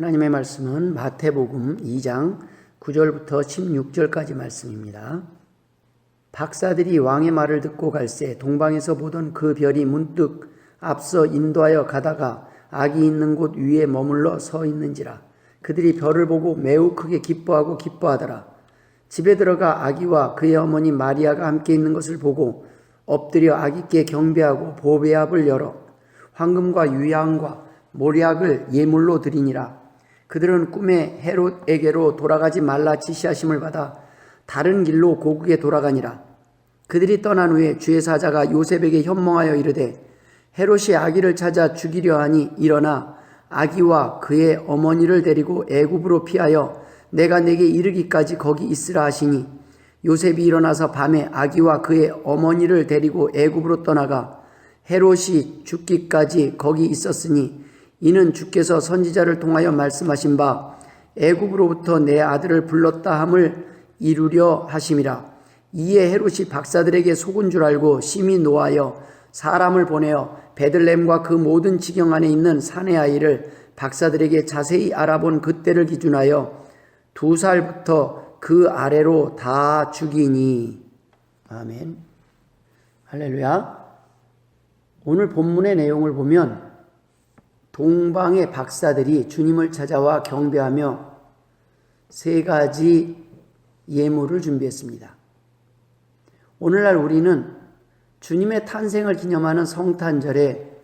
하나님의 말씀은 마태복음 2장 9절부터 16절까지 말씀입니다. 박사들이 왕의 말을 듣고 갈새 동방에서 보던 그 별이 문득 앞서 인도하여 가다가 아기 있는 곳 위에 머물러 서 있는지라. 그들이 별을 보고 매우 크게 기뻐하더라. 집에 들어가 아기와 그의 어머니 마리아가 함께 있는 것을 보고 엎드려 아기께 경배하고 보배압을 열어 황금과 유향과 몰약을 예물로 드리니라. 그들은 꿈에 헤롯에게로 돌아가지 말라 지시하심을 받아 다른 길로 고국에 돌아가니라. 그들이 떠난 후에 주의 사자가 요셉에게 현몽하여 이르되 헤롯이 아기를 찾아 죽이려 하니 일어나 아기와 그의 어머니를 데리고 애굽으로 피하여 내가 내게 이르기까지 거기 있으라 하시니 요셉이 일어나서 밤에 아기와 그의 어머니를 데리고 애굽으로 떠나가 헤롯이 죽기까지 거기 있었으니 이는 주께서 선지자를 통하여 말씀하신 바 애굽으로부터 내 아들을 불렀다 함을 이루려 하심이라. 이에 헤롯이 박사들에게 속은 줄 알고 심히 노하여 사람을 보내어 베들레헴과 그 모든 지경 안에 있는 사내 아이를 박사들에게 자세히 알아본 그때를 기준하여 2살부터 그 아래로 다 죽이니. 아멘. 할렐루야. 오늘 본문의 내용을 보면 동방의 박사들이 주님을 찾아와 경배하며 3가지 예물을 준비했습니다. 오늘날 우리는 주님의 탄생을 기념하는 성탄절에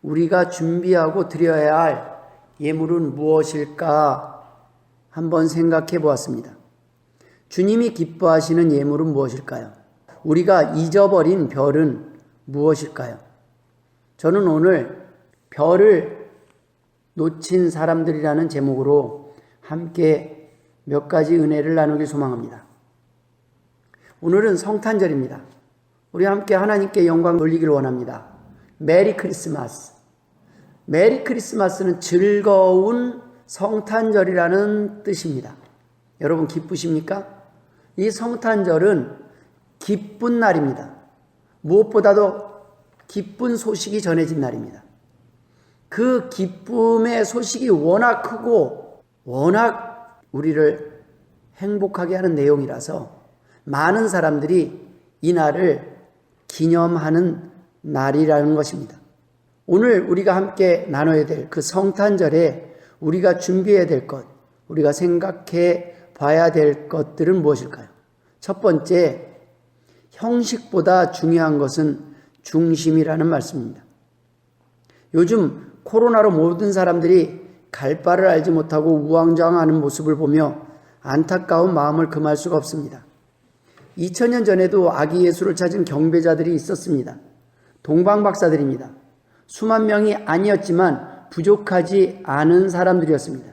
우리가 준비하고 드려야 할 예물은 무엇일까 한번 생각해 보았습니다. 주님이 기뻐하시는 예물은 무엇일까요? 우리가 잊어버린 별은 무엇일까요? 저는 오늘 별을 놓친 사람들이라는 제목으로 함께 몇 가지 은혜를 나누길 소망합니다. 오늘은 성탄절입니다. 우리 함께 하나님께 영광 돌리기를 원합니다. 메리 크리스마스. 메리 크리스마스는 즐거운 성탄절이라는 뜻입니다. 여러분 기쁘십니까? 이 성탄절은 기쁜 날입니다. 무엇보다도 기쁜 소식이 전해진 날입니다. 그 기쁨의 소식이 워낙 크고 워낙 우리를 행복하게 하는 내용이라서 많은 사람들이 이 날을 기념하는 날이라는 것입니다. 오늘 우리가 함께 나눠야 될 그 성탄절에 우리가 준비해야 될 것, 우리가 생각해 봐야 될 것들은 무엇일까요? 첫 번째, 형식보다 중요한 것은 중심이라는 말씀입니다. 요즘 코로나로 모든 사람들이 갈 바를 알지 못하고 우왕좌왕하는 모습을 보며 안타까운 마음을 금할 수가 없습니다. 2000년 전에도 아기 예수를 찾은 경배자들이 있었습니다. 동방박사들입니다. 수만 명이 아니었지만 부족하지 않은 사람들이었습니다.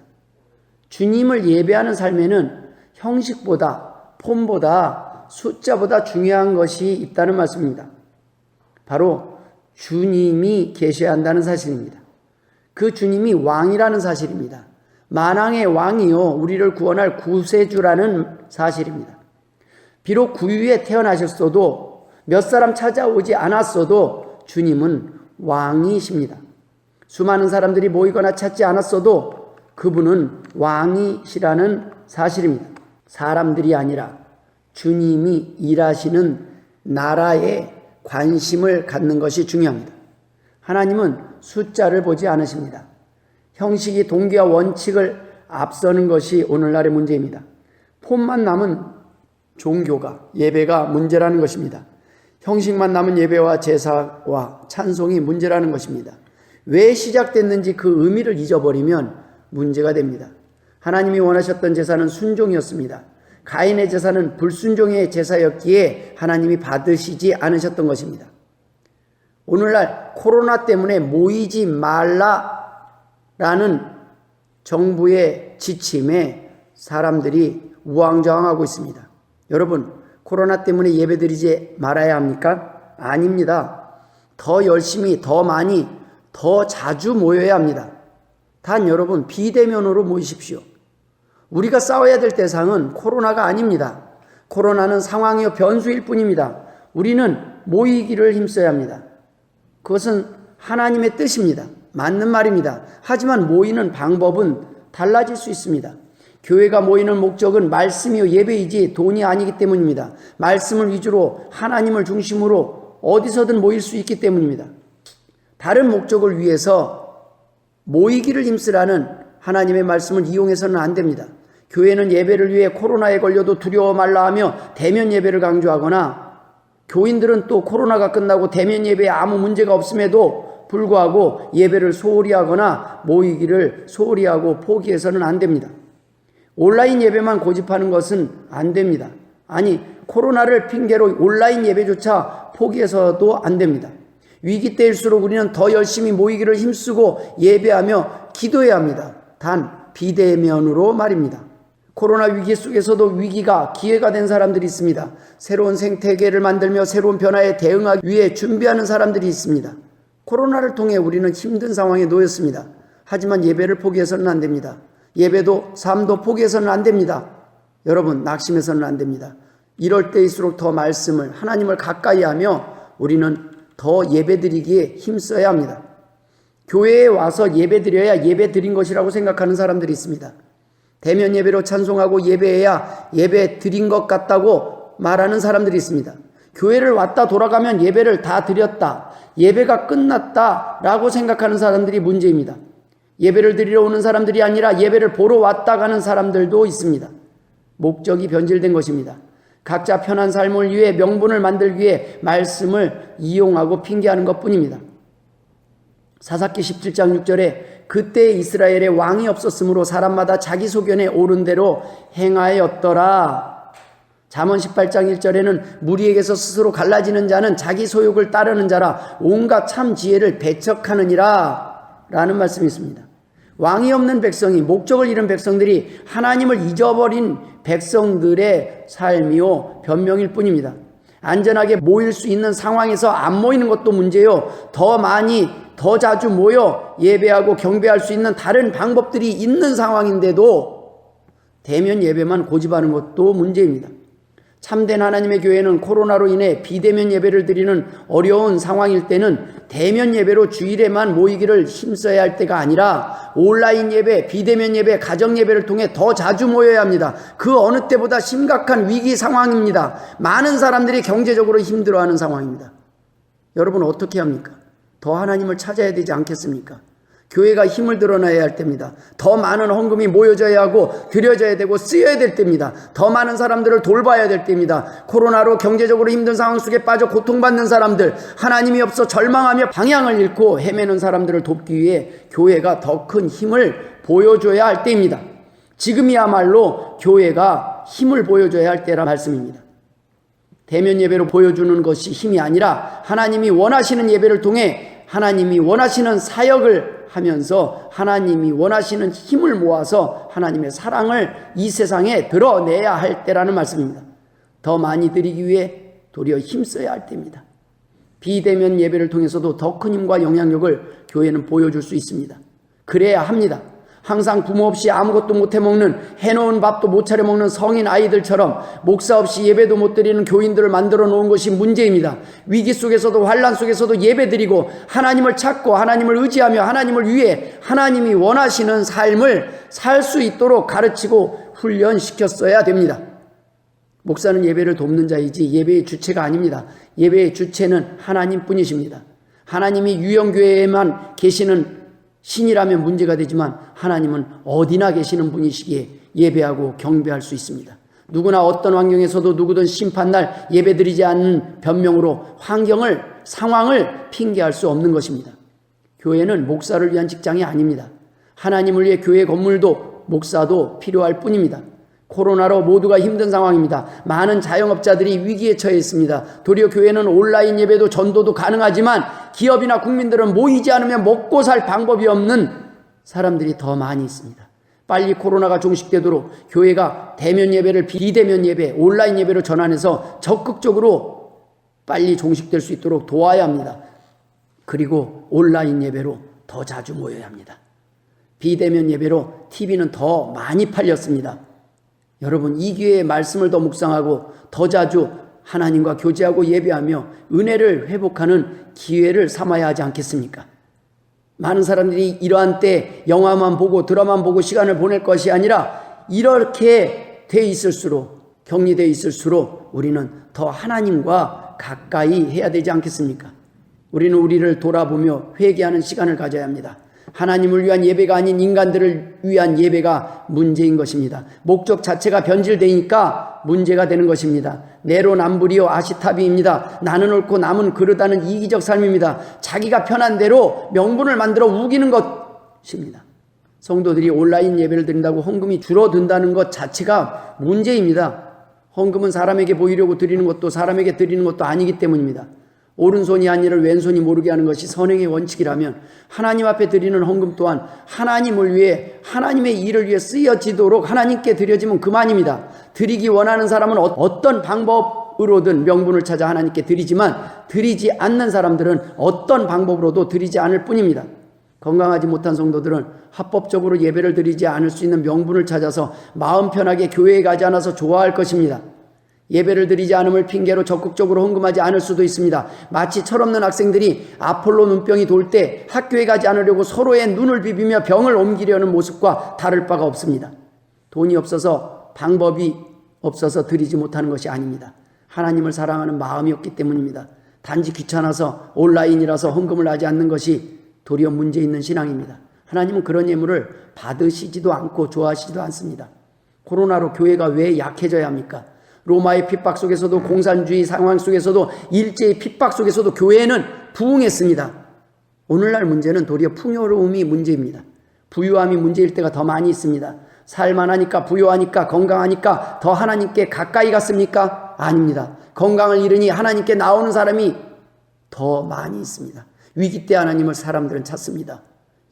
주님을 예배하는 삶에는 형식보다 폼보다 숫자보다 중요한 것이 있다는 말씀입니다. 바로 주님이 계셔야 한다는 사실입니다. 그 주님이 왕이라는 사실입니다. 만왕의 왕이요 우리를 구원할 구세주라는 사실입니다. 비록 구유에 태어나셨어도 몇 사람 찾아오지 않았어도 주님은 왕이십니다. 수많은 사람들이 모이거나 찾지 않았어도 그분은 왕이시라는 사실입니다. 사람들이 아니라 주님이 일하시는 나라에 관심을 갖는 것이 중요합니다. 하나님은 숫자를 보지 않으십니다. 형식이 동기와 원칙을 앞서는 것이 오늘날의 문제입니다. 폼만 남은 종교가, 예배가 문제라는 것입니다. 형식만 남은 예배와 제사와 찬송이 문제라는 것입니다. 왜 시작됐는지 그 의미를 잊어버리면 문제가 됩니다. 하나님이 원하셨던 제사는 순종이었습니다. 가인의 제사는 불순종의 제사였기에 하나님이 받으시지 않으셨던 것입니다. 오늘날 코로나 때문에 모이지 말라라는 정부의 지침에 사람들이 우왕좌왕하고 있습니다. 여러분, 코로나 때문에 예배드리지 말아야 합니까? 아닙니다. 더 열심히, 더 많이, 더 자주 모여야 합니다. 단 여러분, 비대면으로 모이십시오. 우리가 싸워야 될 대상은 코로나가 아닙니다. 코로나는 상황이요 변수일 뿐입니다. 우리는 모이기를 힘써야 합니다. 그것은 하나님의 뜻입니다. 맞는 말입니다. 하지만 모이는 방법은 달라질 수 있습니다. 교회가 모이는 목적은 말씀이요 예배이지 돈이 아니기 때문입니다. 말씀을 위주로 하나님을 중심으로 어디서든 모일 수 있기 때문입니다. 다른 목적을 위해서 모이기를 힘쓰라는 하나님의 말씀을 이용해서는 안 됩니다. 교회는 예배를 위해 코로나에 걸려도 두려워 말라 하며 대면 예배를 강조하거나, 교인들은 또 코로나가 끝나고 대면 예배에 아무 문제가 없음에도 불구하고 예배를 소홀히 하거나 모이기를 소홀히 하고 포기해서는 안 됩니다. 온라인 예배만 고집하는 것은 안 됩니다. 아니, 코로나를 핑계로 온라인 예배조차 포기해서도 안 됩니다. 위기 때일수록 우리는 더 열심히 모이기를 힘쓰고 예배하며 기도해야 합니다. 단 비대면으로 말입니다. 코로나 위기 속에서도 위기가 기회가 된 사람들이 있습니다. 새로운 생태계를 만들며 새로운 변화에 대응하기 위해 준비하는 사람들이 있습니다. 코로나를 통해 우리는 힘든 상황에 놓였습니다. 하지만 예배를 포기해서는 안 됩니다. 예배도 삶도 포기해서는 안 됩니다. 여러분, 낙심해서는 안 됩니다. 이럴 때일수록 더 말씀을, 하나님을 가까이 하며 우리는 더 예배드리기에 힘써야 합니다. 교회에 와서 예배드려야 예배드린 것이라고 생각하는 사람들이 있습니다. 대면 예배로 찬송하고 예배해야 예배 드린 것 같다고 말하는 사람들이 있습니다. 교회를 왔다 돌아가면 예배를 다 드렸다, 예배가 끝났다라고 생각하는 사람들이 문제입니다. 예배를 드리러 오는 사람들이 아니라 예배를 보러 왔다 가는 사람들도 있습니다. 목적이 변질된 것입니다. 각자 편한 삶을 위해 명분을 만들기 위해 말씀을 이용하고 핑계하는 것뿐입니다. 사사기 17장 6절에 그때 이스라엘에 왕이 없었으므로 사람마다 자기 소견에 옳은 대로 행하였더라. 잠언 18장 1절에는 무리에게서 스스로 갈라지는 자는 자기 소욕을 따르는 자라 온갖 참 지혜를 배척하느니라 라는 말씀이 있습니다. 왕이 없는 백성이, 목적을 잃은 백성들이 하나님을 잊어버린 백성들의 삶이요 변명일 뿐입니다. 안전하게 모일 수 있는 상황에서 안 모이는 것도 문제요, 더 많이 더 자주 모여 예배하고 경배할 수 있는 다른 방법들이 있는 상황인데도 대면 예배만 고집하는 것도 문제입니다. 참된 하나님의 교회는 코로나로 인해 비대면 예배를 드리는 어려운 상황일 때는 대면 예배로 주일에만 모이기를 힘써야 할 때가 아니라 온라인 예배, 비대면 예배, 가정 예배를 통해 더 자주 모여야 합니다. 그 어느 때보다 심각한 위기 상황입니다. 많은 사람들이 경제적으로 힘들어하는 상황입니다. 여러분, 어떻게 합니까? 더 하나님을 찾아야 되지 않겠습니까? 교회가 힘을 드러내야 할 때입니다. 더 많은 헌금이 모여져야 하고 드려져야 되고 쓰여야 될 때입니다. 더 많은 사람들을 돌봐야 될 때입니다. 코로나로 경제적으로 힘든 상황 속에 빠져 고통받는 사람들, 하나님이 없어 절망하며 방향을 잃고 헤매는 사람들을 돕기 위해 교회가 더 큰 힘을 보여줘야 할 때입니다. 지금이야말로 교회가 힘을 보여줘야 할 때라 말씀입니다. 대면 예배로 보여주는 것이 힘이 아니라 하나님이 원하시는 예배를 통해 하나님이 원하시는 사역을 하면서 하나님이 원하시는 힘을 모아서 하나님의 사랑을 이 세상에 드러내야 할 때라는 말씀입니다. 더 많이 드리기 위해 도리어 힘써야 할 때입니다. 비대면 예배를 통해서도 더 큰 힘과 영향력을 교회는 보여줄 수 있습니다. 그래야 합니다. 항상 부모 없이 아무것도 못 해먹는, 해놓은 밥도 못 차려 먹는 성인 아이들처럼 목사 없이 예배도 못 드리는 교인들을 만들어 놓은 것이 문제입니다. 위기 속에서도 환난 속에서도 예배 드리고 하나님을 찾고 하나님을 의지하며 하나님을 위해 하나님이 원하시는 삶을 살 수 있도록 가르치고 훈련시켰어야 됩니다. 목사는 예배를 돕는 자이지 예배의 주체가 아닙니다. 예배의 주체는 하나님뿐이십니다. 하나님이 유영교회에만 계시는 신이라면 문제가 되지만 하나님은 어디나 계시는 분이시기에 예배하고 경배할 수 있습니다. 누구나 어떤 환경에서도 누구든 심판날 예배드리지 않는 변명으로 환경을, 상황을 핑계할 수 없는 것입니다. 교회는 목사를 위한 직장이 아닙니다. 하나님을 위해 교회 건물도 목사도 필요할 뿐입니다. 코로나로 모두가 힘든 상황입니다. 많은 자영업자들이 위기에 처해 있습니다. 도리어 교회는 온라인 예배도 전도도 가능하지만 기업이나 국민들은 모이지 않으면 먹고 살 방법이 없는 사람들이 더 많이 있습니다. 빨리 코로나가 종식되도록 교회가 대면 예배를 비대면 예배, 온라인 예배로 전환해서 적극적으로 빨리 종식될 수 있도록 도와야 합니다. 그리고 온라인 예배로 더 자주 모여야 합니다. 비대면 예배로 TV는 더 많이 팔렸습니다. 여러분, 이 기회에 말씀을 더 묵상하고 더 자주 하나님과 교제하고 예배하며 은혜를 회복하는 기회를 삼아야 하지 않겠습니까? 많은 사람들이 이러한 때 영화만 보고 드라마만 보고 시간을 보낼 것이 아니라 이렇게 돼 있을수록, 격리되어 있을수록 우리는 더 하나님과 가까이 해야 되지 않겠습니까? 우리는 우리를 돌아보며 회개하는 시간을 가져야 합니다. 하나님을 위한 예배가 아닌 인간들을 위한 예배가 문제인 것입니다. 목적 자체가 변질되니까 문제가 되는 것입니다. 내로남불이요 아시타비입니다. 나는 옳고 남은 그르다는 이기적 삶입니다. 자기가 편한 대로 명분을 만들어 우기는 것입니다. 성도들이 온라인 예배를 드린다고 헌금이 줄어든다는 것 자체가 문제입니다. 헌금은 사람에게 보이려고 드리는 것도 사람에게 드리는 것도 아니기 때문입니다. 오른손이 한 일을 왼손이 모르게 하는 것이 선행의 원칙이라면 하나님 앞에 드리는 헌금 또한 하나님을 위해, 하나님의 일을 위해 쓰여지도록 하나님께 드려지면 그만입니다. 드리기 원하는 사람은 어떤 방법으로든 명분을 찾아 하나님께 드리지만 드리지 않는 사람들은 어떤 방법으로도 드리지 않을 뿐입니다. 건강하지 못한 성도들은 합법적으로 예배를 드리지 않을 수 있는 명분을 찾아서 마음 편하게 교회에 가지 않아서 좋아할 것입니다. 예배를 드리지 않음을 핑계로 적극적으로 헌금하지 않을 수도 있습니다. 마치 철없는 학생들이 아폴로 눈병이 돌 때 학교에 가지 않으려고 서로의 눈을 비비며 병을 옮기려는 모습과 다를 바가 없습니다. 돈이 없어서, 방법이 없어서 드리지 못하는 것이 아닙니다. 하나님을 사랑하는 마음이었기 때문입니다. 단지 귀찮아서 온라인이라서 헌금을 하지 않는 것이 도리어 문제 있는 신앙입니다. 하나님은 그런 예물을 받으시지도 않고 좋아하시지도 않습니다. 코로나로 교회가 왜 약해져야 합니까? 로마의 핍박 속에서도, 공산주의 상황 속에서도, 일제의 핍박 속에서도 교회는 부흥했습니다. 오늘날 문제는 도리어 풍요로움이 문제입니다. 부유함이 문제일 때가 더 많이 있습니다. 살만하니까, 부유하니까, 건강하니까 더 하나님께 가까이 갔습니까? 아닙니다. 건강을 잃으니 하나님께 나오는 사람이 더 많이 있습니다. 위기 때 하나님을 사람들은 찾습니다.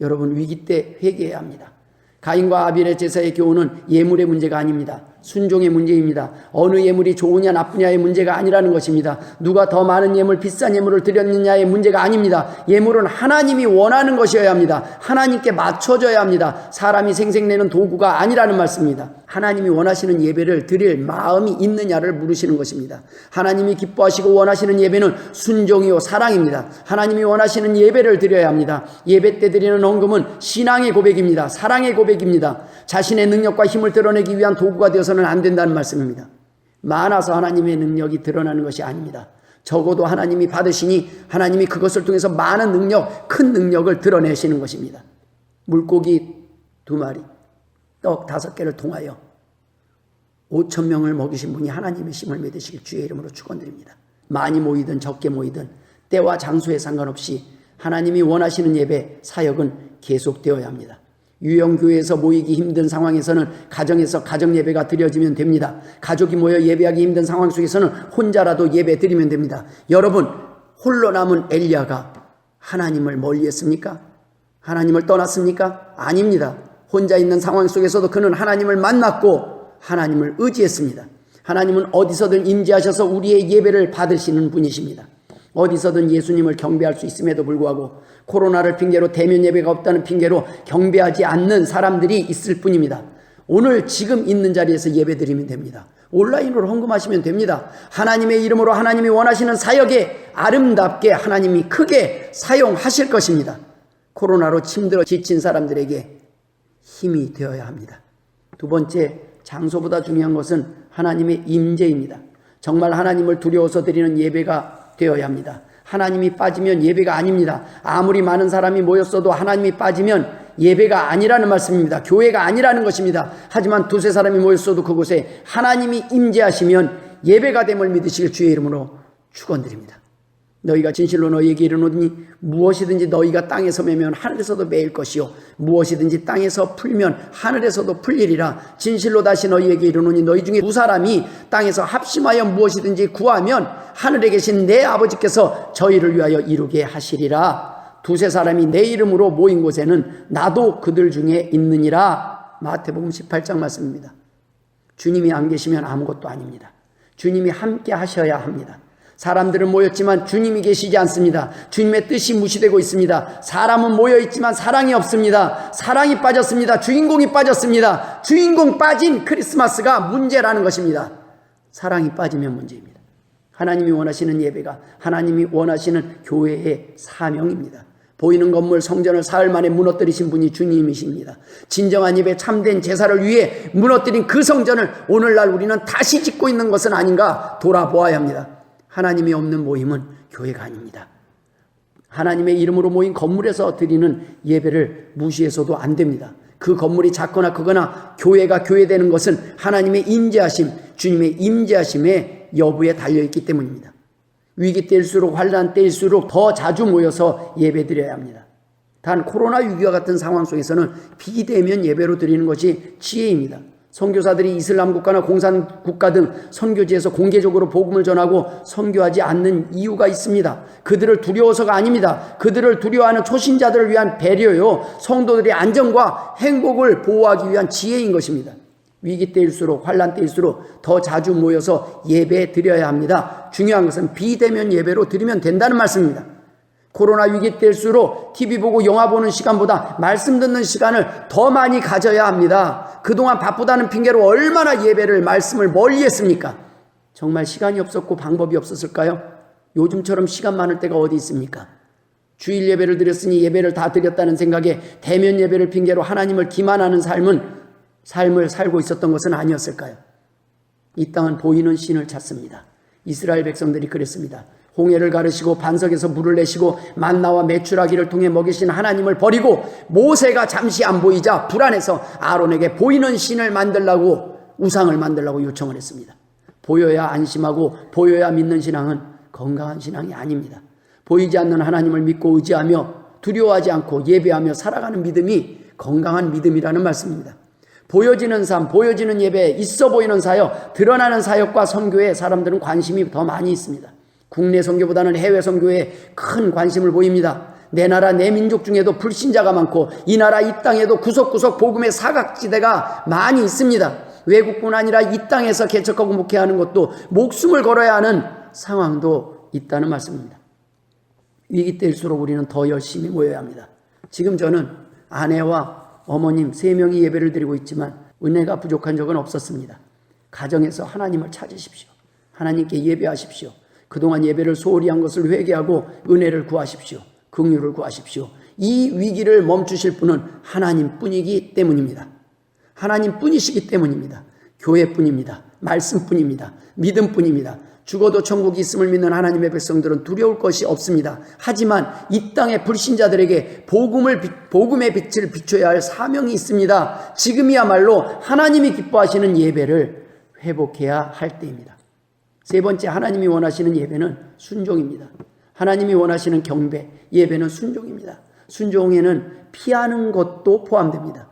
여러분, 위기 때 회개해야 합니다. 가인과 아벨의 제사의 교훈은 예물의 문제가 아닙니다. 순종의 문제입니다. 어느 예물이 좋으냐 나쁘냐의 문제가 아니라는 것입니다. 누가 더 많은 예물, 비싼 예물을 드렸느냐의 문제가 아닙니다. 예물은 하나님이 원하는 것이어야 합니다. 하나님께 맞춰져야 합니다. 사람이 생색내는 도구가 아니라는 말씀입니다. 하나님이 원하시는 예배를 드릴 마음이 있느냐를 물으시는 것입니다. 하나님이 기뻐하시고 원하시는 예배는 순종이요 사랑입니다. 하나님이 원하시는 예배를 드려야 합니다. 예배 때 드리는 헌금은 신앙의 고백입니다. 사랑의 고백입니다. 자신의 능력과 힘을 드러내기 위한 도구가 되어서는 안 된다는 말씀입니다. 많아서 하나님의 능력이 드러나는 것이 아닙니다. 적어도 하나님이 받으시니 하나님이 그것을 통해서 많은 능력, 큰 능력을 드러내시는 것입니다. 물고기 2마리, 떡 5개를 통하여 5,000명을 먹이신 분이 하나님의 힘을 믿으시길 주의 이름으로 축원드립니다. 많이 모이든 적게 모이든 때와 장소에 상관없이 하나님이 원하시는 예배, 사역은 계속되어야 합니다. 유형교회에서 모이기 힘든 상황에서는 가정에서 가정예배가 드려지면 됩니다. 가족이 모여 예배하기 힘든 상황 속에서는 혼자라도 예배 드리면 됩니다. 여러분, 홀로 남은 엘리야가 하나님을 멀리했습니까? 하나님을 떠났습니까? 아닙니다. 혼자 있는 상황 속에서도 그는 하나님을 만났고 하나님을 의지했습니다. 하나님은 어디서든 임재하셔서 우리의 예배를 받으시는 분이십니다. 어디서든 예수님을 경배할 수 있음에도 불구하고 코로나를 핑계로 대면 예배가 없다는 핑계로 경배하지 않는 사람들이 있을 뿐입니다. 오늘 지금 있는 자리에서 예배 드리면 됩니다. 온라인으로 헌금하시면 됩니다. 하나님의 이름으로 하나님이 원하시는 사역에 아름답게 하나님이 크게 사용하실 것입니다. 코로나로 힘들어 지친 사람들에게 힘이 되어야 합니다. 두 번째, 장소보다 중요한 것은 하나님의 임재입니다. 정말 하나님을 두려워서 드리는 예배가 되어야 합니다. 하나님이 빠지면 예배가 아닙니다. 아무리 많은 사람이 모였어도 하나님이 빠지면 예배가 아니라는 말씀입니다. 교회가 아니라는 것입니다. 하지만 2-3 사람이 모였어도 그곳에 하나님이 임재하시면 예배가 됨을 믿으실 주의 이름으로 축원드립니다. 너희가 진실로 너희에게 이르노니 무엇이든지 너희가 땅에서 매면 하늘에서도 매일 것이요 무엇이든지 땅에서 풀면 하늘에서도 풀리리라. 진실로 다시 너희에게 이르노니 너희 중에 2 사람이 땅에서 합심하여 무엇이든지 구하면 하늘에 계신 내 아버지께서 저희를 위하여 이루게 하시리라. 2-3 사람이 내 이름으로 모인 곳에는 나도 그들 중에 있느니라. 마태복음 18장 말씀입니다. 주님이 안 계시면 아무것도 아닙니다. 주님이 함께 하셔야 합니다. 사람들은 모였지만 주님이 계시지 않습니다. 주님의 뜻이 무시되고 있습니다. 사람은 모여있지만 사랑이 없습니다. 사랑이 빠졌습니다. 주인공이 빠졌습니다. 주인공 빠진 크리스마스가 문제라는 것입니다. 사랑이 빠지면 문제입니다. 하나님이 원하시는 예배가 하나님이 원하시는 교회의 사명입니다. 보이는 건물 성전을 사흘 만에 무너뜨리신 분이 주님이십니다. 진정한 예배 참된 제사를 위해 무너뜨린 그 성전을 오늘날 우리는 다시 짓고 있는 것은 아닌가 돌아보아야 합니다. 하나님이 없는 모임은 교회가 아닙니다. 하나님의 이름으로 모인 건물에서 드리는 예배를 무시해서도 안 됩니다. 그 건물이 작거나 크거나 교회가 교회되는 것은 하나님의 임재하심, 주님의 임재하심의 여부에 달려있기 때문입니다. 위기 때일수록 환난 때일수록 더 자주 모여서 예배드려야 합니다. 단 코로나6와 같은 상황 속에서는 비대면 예배로 드리는 것이 지혜입니다. 선교사들이 이슬람 국가나 공산국가 등 선교지에서 공개적으로 복음을 전하고 선교하지 않는 이유가 있습니다. 그들을 두려워서가 아닙니다. 그들을 두려워하는 초신자들을 위한 배려요, 성도들의 안전과 행복을 보호하기 위한 지혜인 것입니다. 위기 때일수록 환난 때일수록 더 자주 모여서 예배 드려야 합니다. 중요한 것은 비대면 예배로 드리면 된다는 말씀입니다. 코로나 위기 때일수록 TV 보고 영화 보는 시간보다 말씀 듣는 시간을 더 많이 가져야 합니다. 그동안 바쁘다는 핑계로 얼마나 예배를 말씀을 멀리 했습니까? 정말 시간이 없었고 방법이 없었을까요? 요즘처럼 시간 많을 때가 어디 있습니까? 주일 예배를 드렸으니 예배를 다 드렸다는 생각에 대면 예배를 핑계로 하나님을 기만하는 삶을 살고 있었던 것은 아니었을까요? 이 땅은 보이는 신을 찾습니다. 이스라엘 백성들이 그랬습니다. 홍해를 가르시고 반석에서 물을 내시고 만나와 메추라기를 통해 먹이신 하나님을 버리고 모세가 잠시 안 보이자 불안해서 아론에게 보이는 신을 만들라고, 우상을 만들라고 요청을 했습니다. 보여야 안심하고 보여야 믿는 신앙은 건강한 신앙이 아닙니다. 보이지 않는 하나님을 믿고 의지하며 두려워하지 않고 예배하며 살아가는 믿음이 건강한 믿음이라는 말씀입니다. 보여지는 삶, 보여지는 예배, 있어 보이는 사역, 드러나는 사역과 선교에 사람들은 관심이 더 많이 있습니다. 국내 선교보다는 해외 선교에 큰 관심을 보입니다. 내 나라 내 민족 중에도 불신자가 많고 이 나라 이 땅에도 구석구석 복음의 사각지대가 많이 있습니다. 외국뿐 아니라 이 땅에서 개척하고 목회하는 것도 목숨을 걸어야 하는 상황도 있다는 말씀입니다. 위기 때일수록 우리는 더 열심히 모여야 합니다. 지금 저는 아내와 어머님 3명이 예배를 드리고 있지만 은혜가 부족한 적은 없었습니다. 가정에서 하나님을 찾으십시오. 하나님께 예배하십시오. 그동안 예배를 소홀히 한 것을 회개하고 은혜를 구하십시오. 긍휼을 구하십시오. 이 위기를 멈추실 분은 하나님뿐이기 때문입니다. 하나님뿐이시기 때문입니다. 교회뿐입니다. 말씀뿐입니다. 믿음뿐입니다. 죽어도 천국이 있음을 믿는 하나님의 백성들은 두려울 것이 없습니다. 하지만 이 땅의 불신자들에게 복음의 빛을 비춰야 할 사명이 있습니다. 지금이야말로 하나님이 기뻐하시는 예배를 회복해야 할 때입니다. 세 번째, 하나님이 원하시는 예배는 순종입니다. 하나님이 원하시는 경배, 예배는 순종입니다. 순종에는 피하는 것도 포함됩니다.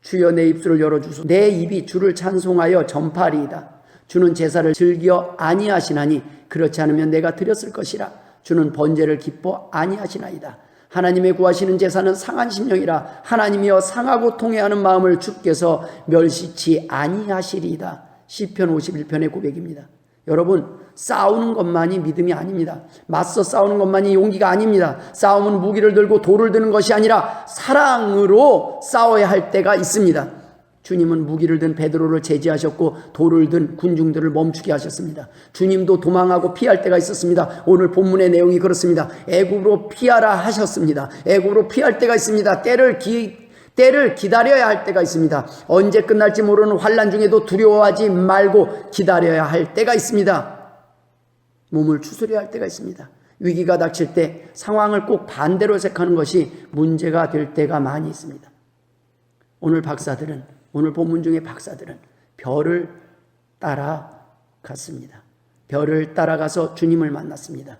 주여 내 입술을 열어주소. 내 입이 주를 찬송하여 전파하리이다. 주는 제사를 즐겨 아니하시나니 그렇지 않으면 내가 드렸을 것이라. 주는 번제를 기뻐 아니하시나이다. 하나님의 구하시는 제사는 상한 심령이라. 하나님이여 상하고 통회하는 마음을 주께서 멸시치 아니하시리이다. 시편 51편의 고백입니다. 여러분, 싸우는 것만이 믿음이 아닙니다. 맞서 싸우는 것만이 용기가 아닙니다. 싸움은 무기를 들고 돌을 드는 것이 아니라 사랑으로 싸워야 할 때가 있습니다. 주님은 무기를 든 베드로를 제지하셨고 돌을 든 군중들을 멈추게 하셨습니다. 주님도 도망하고 피할 때가 있었습니다. 오늘 본문의 내용이 그렇습니다. 애굽으로 피하라 하셨습니다. 애굽으로 피할 때가 있습니다. 때를 기다려야 할 때가 있습니다. 언제 끝날지 모르는 환난 중에도 두려워하지 말고 기다려야 할 때가 있습니다. 몸을 추스려야 할 때가 있습니다. 위기가 닥칠 때 상황을 꼭 반대로 해석하는 것이 문제가 될 때가 많이 있습니다. 오늘 본문 중에 박사들은 별을 따라갔습니다. 별을 따라가서 주님을 만났습니다.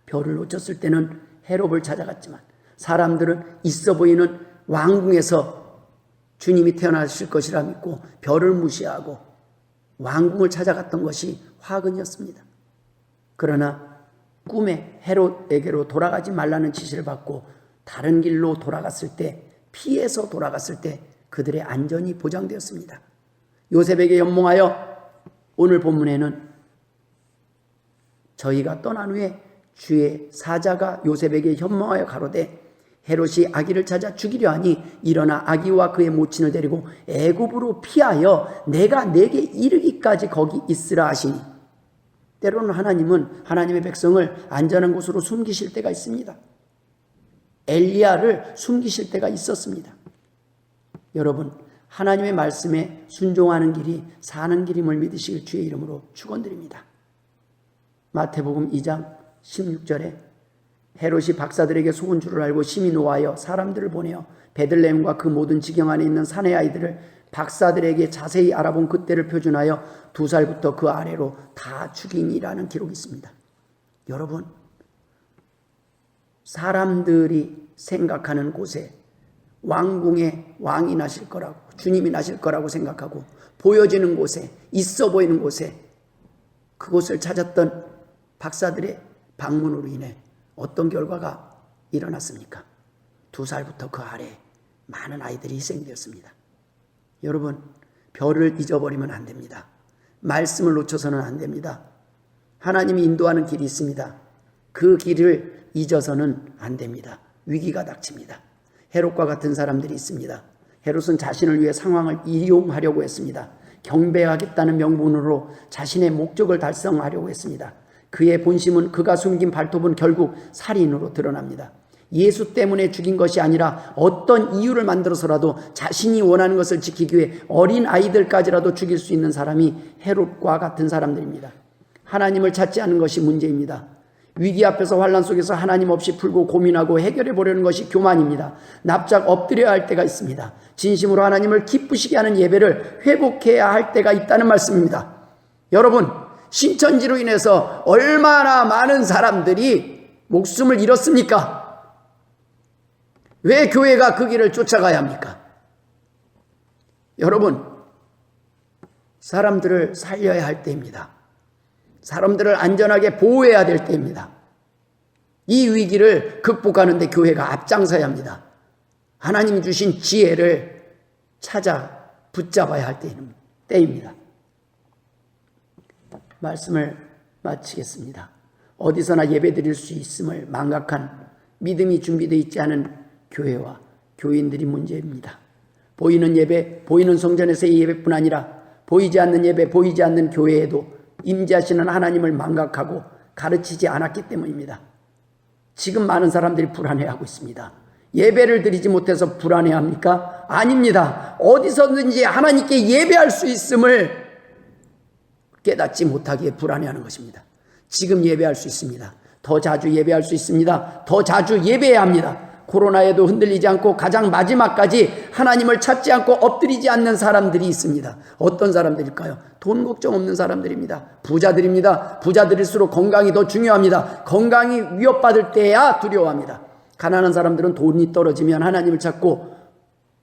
별을 놓쳤을 때는 해롭을 찾아갔지만 사람들은 있어 보이는 왕궁에서 주님이 태어나실 것이라 믿고 별을 무시하고 왕궁을 찾아갔던 것이 화근이었습니다. 그러나 꿈에 헤롯에게로 돌아가지 말라는 지시를 받고 다른 길로 돌아갔을 때, 피해서 돌아갔을 때 그들의 안전이 보장되었습니다. 요셉에게 연몽하여 오늘 본문에는 저희가 떠난 후에 주의 사자가 요셉에게 현몽하여 가로되 헤롯이 아기를 찾아 죽이려 하니 일어나 아기와 그의 모친을 데리고 애굽으로 피하여 내가 내게 이르기까지 거기 있으라 하시니 때로는 하나님은 하나님의 백성을 안전한 곳으로 숨기실 때가 있습니다. 엘리야를 숨기실 때가 있었습니다. 여러분, 하나님의 말씀에 순종하는 길이 사는 길임을 믿으실 주의 이름으로 축원드립니다. 마태복음 2장 16절에 헤롯이 박사들에게 속은 줄을 알고 심히 노하여 사람들을 보내어 베들레헴과 그 모든 지경 안에 있는 사내 아이들을 박사들에게 자세히 알아본 그때를 표준하여 2살부터 그 아래로 다 죽이니라는 기록이 있습니다. 여러분, 사람들이 생각하는 곳에 왕궁에 왕이 나실 거라고, 주님이 나실 거라고 생각하고 보여지는 곳에, 있어 보이는 곳에 그곳을 찾았던 박사들의 방문으로 인해 어떤 결과가 일어났습니까? 2살부터 그 아래 많은 아이들이 희생되었습니다. 여러분, 별을 잊어버리면 안 됩니다. 말씀을 놓쳐서는 안 됩니다. 하나님이 인도하는 길이 있습니다. 그 길을 잊어서는 안 됩니다. 위기가 닥칩니다. 헤롯과 같은 사람들이 있습니다. 헤롯은 자신을 위해 상황을 이용하려고 했습니다. 경배하겠다는 명분으로 자신의 목적을 달성하려고 했습니다. 그의 본심은, 그가 숨긴 발톱은 결국 살인으로 드러납니다. 예수 때문에 죽인 것이 아니라 어떤 이유를 만들어서라도 자신이 원하는 것을 지키기 위해 어린 아이들까지라도 죽일 수 있는 사람이 헤롯과 같은 사람들입니다. 하나님을 찾지 않는 것이 문제입니다. 위기 앞에서 환난 속에서 하나님 없이 풀고 고민하고 해결해 보려는 것이 교만입니다. 납작 엎드려야 할 때가 있습니다. 진심으로 하나님을 기쁘시게 하는 예배를 회복해야 할 때가 있다는 말씀입니다. 여러분, 신천지로 인해서 얼마나 많은 사람들이 목숨을 잃었습니까? 왜 교회가 그 길을 쫓아가야 합니까? 여러분, 사람들을 살려야 할 때입니다. 사람들을 안전하게 보호해야 될 때입니다. 이 위기를 극복하는 데 교회가 앞장서야 합니다. 하나님이 주신 지혜를 찾아 붙잡아야 할 때입니다. 말씀을 마치겠습니다. 어디서나 예배드릴 수 있음을 망각한, 믿음이 준비되어 있지 않은 교회와 교인들이 문제입니다. 보이는 예배, 보이는 성전에서의 예배뿐 아니라 보이지 않는 예배, 보이지 않는 교회에도 임재하시는 하나님을 망각하고 가르치지 않았기 때문입니다. 지금 많은 사람들이 불안해하고 있습니다. 예배를 드리지 못해서 불안해합니까? 아닙니다. 어디서든지 하나님께 예배할 수 있음을 깨닫지 못하기에 불안해하는 것입니다. 지금 예배할 수 있습니다. 더 자주 예배할 수 있습니다. 더 자주 예배해야 합니다. 코로나에도 흔들리지 않고 가장 마지막까지 하나님을 찾지 않고 엎드리지 않는 사람들이 있습니다. 어떤 사람들일까요? 돈 걱정 없는 사람들입니다. 부자들입니다. 부자들일수록 건강이 더 중요합니다. 건강이 위협받을 때야 두려워합니다. 가난한 사람들은 돈이 떨어지면 하나님을 찾고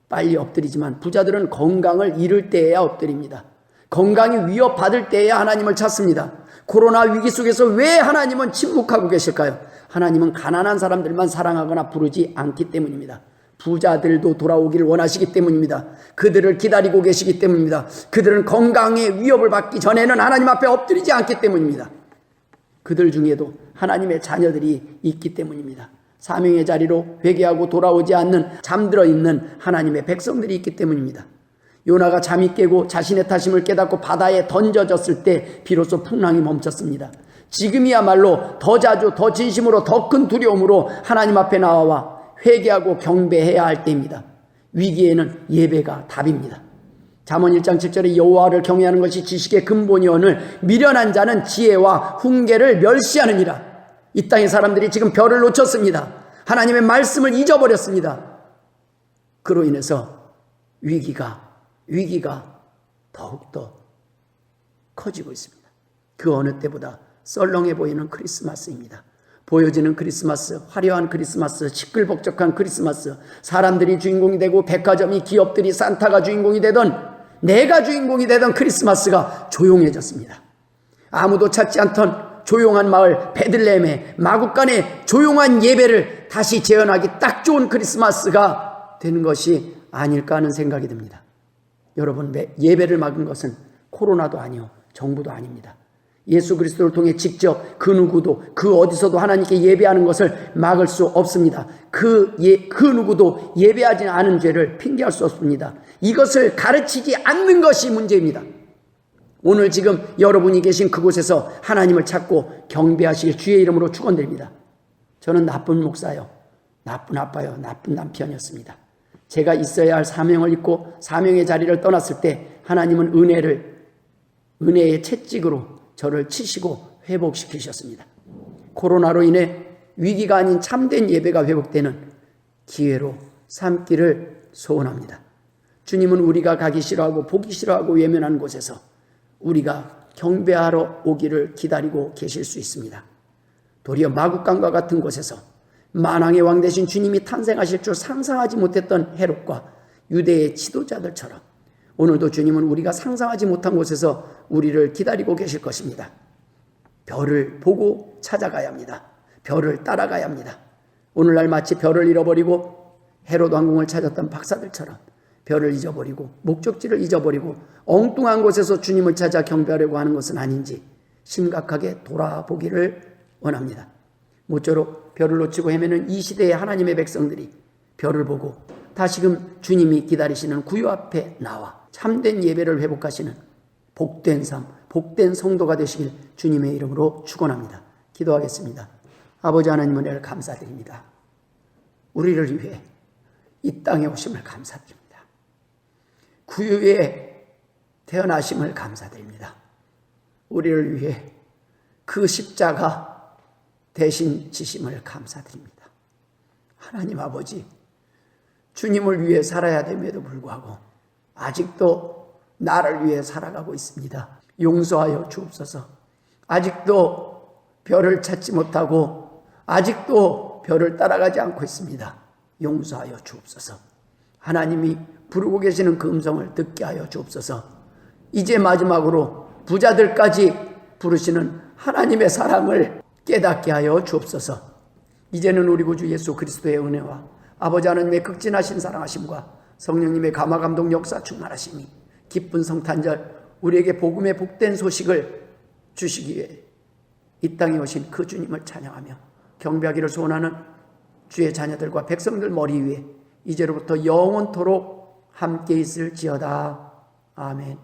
빨리 엎드리지만 부자들은 건강을 잃을 때야 엎드립니다. 건강이 위협받을 때야 하나님을 찾습니다. 코로나 위기 속에서 왜 하나님은 침묵하고 계실까요? 하나님은 가난한 사람들만 사랑하거나 부르지 않기 때문입니다. 부자들도 돌아오기를 원하시기 때문입니다. 그들을 기다리고 계시기 때문입니다. 그들은 건강의 위협을 받기 전에는 하나님 앞에 엎드리지 않기 때문입니다. 그들 중에도 하나님의 자녀들이 있기 때문입니다. 사명의 자리로 회개하고 돌아오지 않는, 잠들어 있는 하나님의 백성들이 있기 때문입니다. 요나가 잠이 깨고 자신의 탓임을 깨닫고 바다에 던져졌을 때 비로소 풍랑이 멈췄습니다. 지금이야말로 더 자주, 더 진심으로, 더 큰 두려움으로 하나님 앞에 나와 회개하고 경배해야 할 때입니다. 위기에는 예배가 답입니다. 잠언 1장 7절에 여호와를 경외하는 것이 지식의 근본이오늘 미련한 자는 지혜와 훈계를 멸시하느니라. 이 땅의 사람들이 지금 별을 놓쳤습니다. 하나님의 말씀을 잊어버렸습니다. 그로 인해서 위기가 더욱더 커지고 있습니다. 그 어느 때보다 썰렁해 보이는 크리스마스입니다. 보여지는 크리스마스, 화려한 크리스마스, 시끌벅적한 크리스마스, 사람들이 주인공이 되고 백화점이, 기업들이, 산타가 주인공이 되던, 내가 주인공이 되던 크리스마스가 조용해졌습니다. 아무도 찾지 않던 조용한 마을 베들레헴의 마국간의 조용한 예배를 다시 재현하기 딱 좋은 크리스마스가 되는 것이 아닐까 하는 생각이 듭니다. 여러분, 예배를 막은 것은 코로나도 아니요, 정부도 아닙니다. 예수 그리스도를 통해 직접 그 누구도, 그 어디서도 하나님께 예배하는 것을 막을 수 없습니다. 그 누구도 예배하지 않은 죄를 핑계할 수 없습니다. 이것을 가르치지 않는 것이 문제입니다. 오늘 지금 여러분이 계신 그곳에서 하나님을 찾고 경배하실 주의 이름으로 축원드립니다. 저는 나쁜 목사요, 나쁜 아빠요, 나쁜 남편이었습니다. 제가 있어야 할 사명을 잊고 사명의 자리를 떠났을 때 하나님은 은혜의 채찍으로 저를 치시고 회복시키셨습니다. 코로나로 인해 위기가 아닌 참된 예배가 회복되는 기회로 삼기를 소원합니다. 주님은 우리가 가기 싫어하고 보기 싫어하고 외면하는 곳에서 우리가 경배하러 오기를 기다리고 계실 수 있습니다. 도리어 마국간과 같은 곳에서 만왕의 왕 되신 주님이 탄생하실 줄 상상하지 못했던 헤롯과 유대의 지도자들처럼 오늘도 주님은 우리가 상상하지 못한 곳에서 우리를 기다리고 계실 것입니다. 별을 보고 찾아가야 합니다. 별을 따라가야 합니다. 오늘날 마치 별을 잃어버리고 헤롯 왕궁을 찾았던 박사들처럼 별을 잊어버리고 목적지를 잊어버리고 엉뚱한 곳에서 주님을 찾아 경배하려고 하는 것은 아닌지 심각하게 돌아보기를 원합니다. 모쪼록 별을 놓치고 헤매는 이 시대의 하나님의 백성들이 별을 보고 다시금 주님이 기다리시는 구유 앞에 나와 참된 예배를 회복하시는 복된 삶, 복된 성도가 되시길 주님의 이름으로 축원합니다. 기도하겠습니다. 아버지 하나님 은혜를 감사드립니다. 우리를 위해 이 땅에 오심을 감사드립니다. 구유에 태어나심을 감사드립니다. 우리를 위해 그 십자가 대신 지심을 감사드립니다. 하나님 아버지, 주님을 위해 살아야 됨에도 불구하고 아직도 나를 위해 살아가고 있습니다. 용서하여 주옵소서. 아직도 별을 찾지 못하고 아직도 별을 따라가지 않고 있습니다. 용서하여 주옵소서. 하나님이 부르고 계시는 그 음성을 듣게 하여 주옵소서. 이제 마지막으로 부자들까지 부르시는 하나님의 사랑을 깨닫게 하여 주옵소서. 이제는 우리 구주 예수 그리스도의 은혜와 아버지 하나님의 극진하신 사랑하심과 성령님의 감화감동 역사 충만하심이 기쁜 성탄절 우리에게 복음의 복된 소식을 주시기 위해 이 땅에 오신 그 주님을 찬양하며 경배하기를 소원하는 주의 자녀들과 백성들 머리 위에 이제로부터 영원토록 함께 있을지어다. 아멘.